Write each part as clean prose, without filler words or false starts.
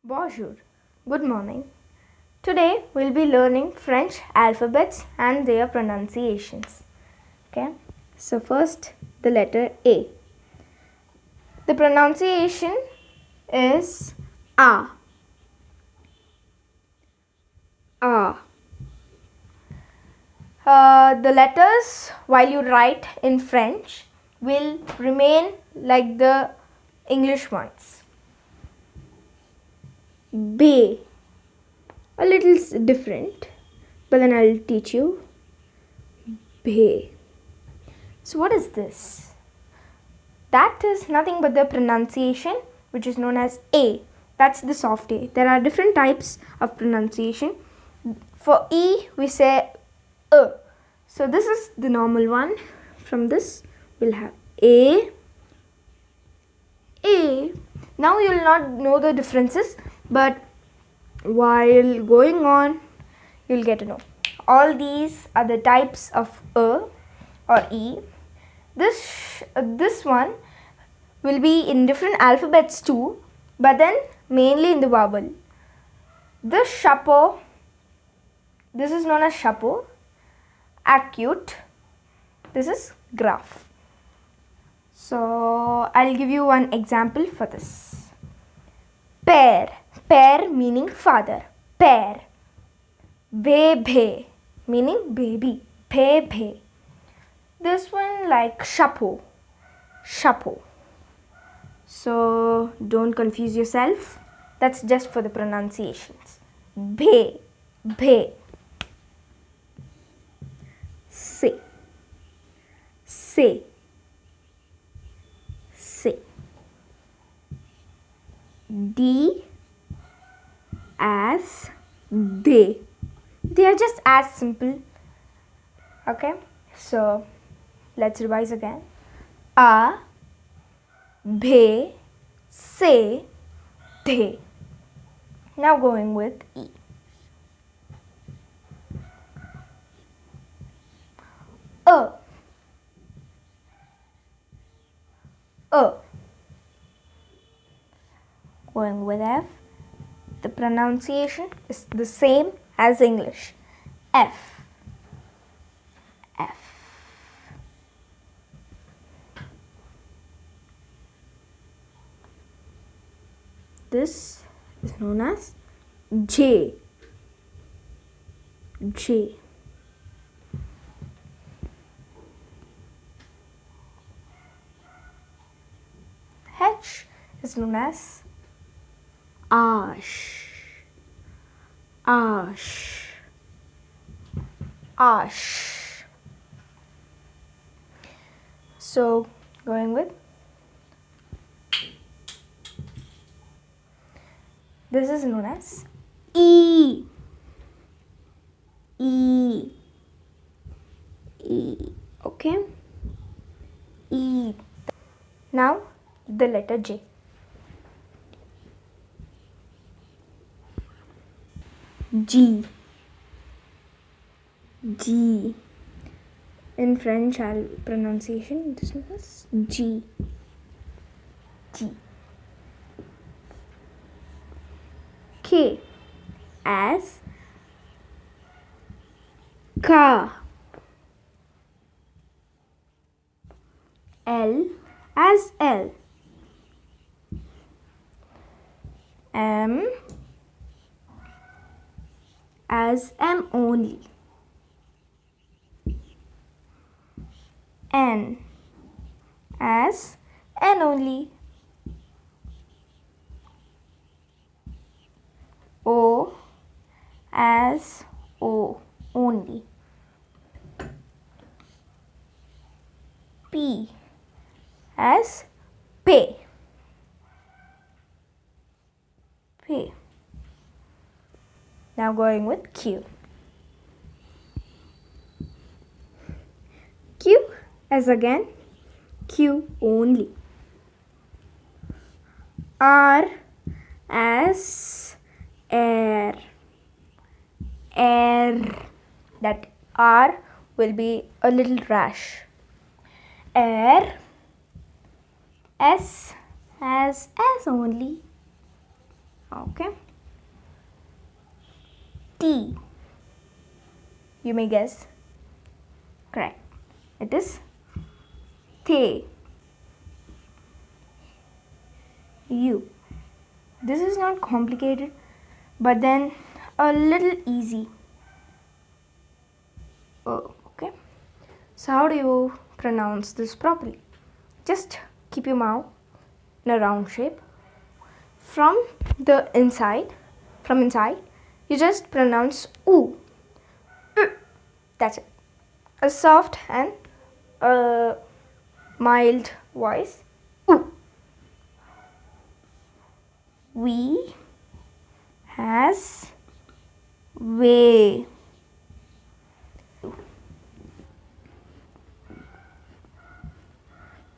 Bonjour, good morning. Today we'll be learning French alphabets and their pronunciations. Okay, so first the letter A. The pronunciation is A. A. The letters, while you write in French, will remain like the English ones. B. A little different, but then I'll teach you. B. So what is this? That is nothing but the pronunciation, which is known as A. That's the soft A. There are different types of pronunciation. For E, we say E. So this is the normal one. From this, we'll have A. A. Now you'll not know the differences, but while going on, you'll get to know. All these are the types of E or E. This one will be in different alphabets too, but then mainly in the vowel. This chapeau, this is known as chapeau. Acute, this is graph. So I'll give you one example for this. Père, père meaning father, père. Bébé meaning baby, bébé. This one like chapeau, chapeau. So don't confuse yourself. That's just for the pronunciations. Bé, bé. C, C, C. D as they. They are just as simple. Okay, so let's revise again. A, bhe, se, they. Now going with E. A. Going with F. The pronunciation is the same as English. F. F. This is known as J. J. H is known as Ash. Ash. Ash. So going with this is known as E. E. E. Okay. E. Now the letter J. G. G. In French pronunciation, this is G. G. K as ka. L as L. M as M only. N as N only. O as O only. P as pay. Pay. Now going with Q. Q as again Q only. R as air. Air. That R will be a little rash. Air. S as only. Okay. T. You may guess. Correct. It is the. U. This is not complicated, but then a little easy. Oh, okay. So how do you pronounce this properly? Just keep your mouth in a round shape. From inside, you just pronounce oo. That's it. A soft and a mild voice. Oo. We has way.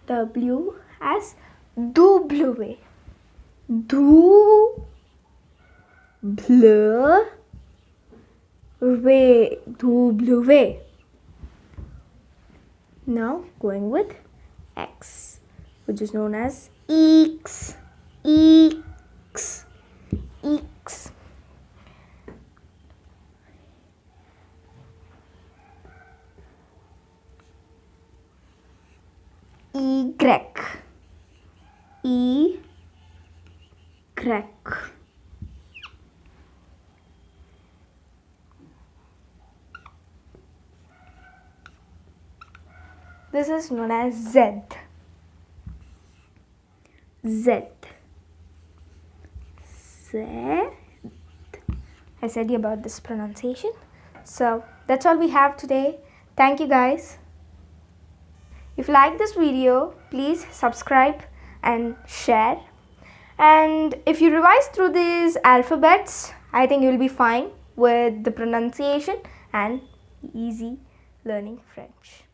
W as double way. Do blue way. Double way. Now going with X, which is known as X. X. X. Y. Y. This is known as Z. Z. Z. I said about this pronunciation. So that's all we have today. Thank you guys. If you like this video, please subscribe and share. And if you revise through these alphabets, I think you'll be fine with the pronunciation and easy learning French.